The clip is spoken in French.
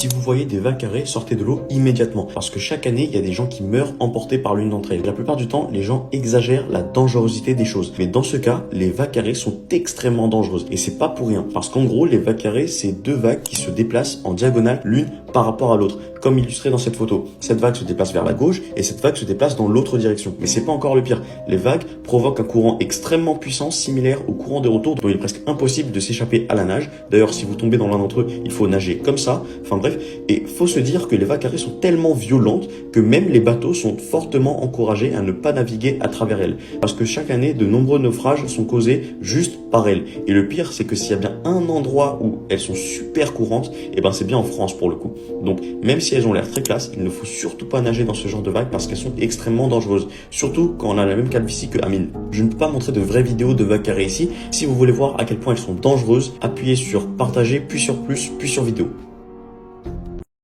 Si vous voyez des vagues carrées, sortez de l'eau immédiatement. Parce que chaque année, il y a des gens qui meurent emportés par l'une d'entre elles. La plupart du temps, les gens exagèrent la dangerosité des choses. Mais dans ce cas, les vagues carrées sont extrêmement dangereuses. Et c'est pas pour rien. Parce qu'en gros, les vagues carrées, c'est deux vagues qui se déplacent en diagonale l'une par rapport à l'autre. Comme illustré dans cette photo. Cette vague se déplace vers la gauche et cette vague se déplace dans l'autre direction. Mais c'est pas encore le pire. Les vagues provoquent un courant extrêmement puissant, similaire au courant de retour, dont il est presque impossible de s'échapper à la nage. D'ailleurs, si vous tombez dans l'un d'entre eux, il faut nager comme ça. Enfin bref. Et faut se dire que les vagues carrées sont tellement violentes que même les bateaux sont fortement encouragés à ne pas naviguer à travers elles. Parce que chaque année, de nombreux naufrages sont causés juste par elles. Et le pire, c'est que s'il y a bien un endroit où elles sont super courantes, et ben c'est bien en France pour le coup. Donc, même si elles ont l'air très classe, il ne faut surtout pas nager dans ce genre de vagues parce qu'elles sont extrêmement dangereuses. Surtout quand on a la même calvitie que Amine. Je ne peux pas montrer de vraies vidéos de vagues carrées ici. Si vous voulez voir à quel point elles sont dangereuses, appuyez sur partager, puis sur plus, puis sur vidéo.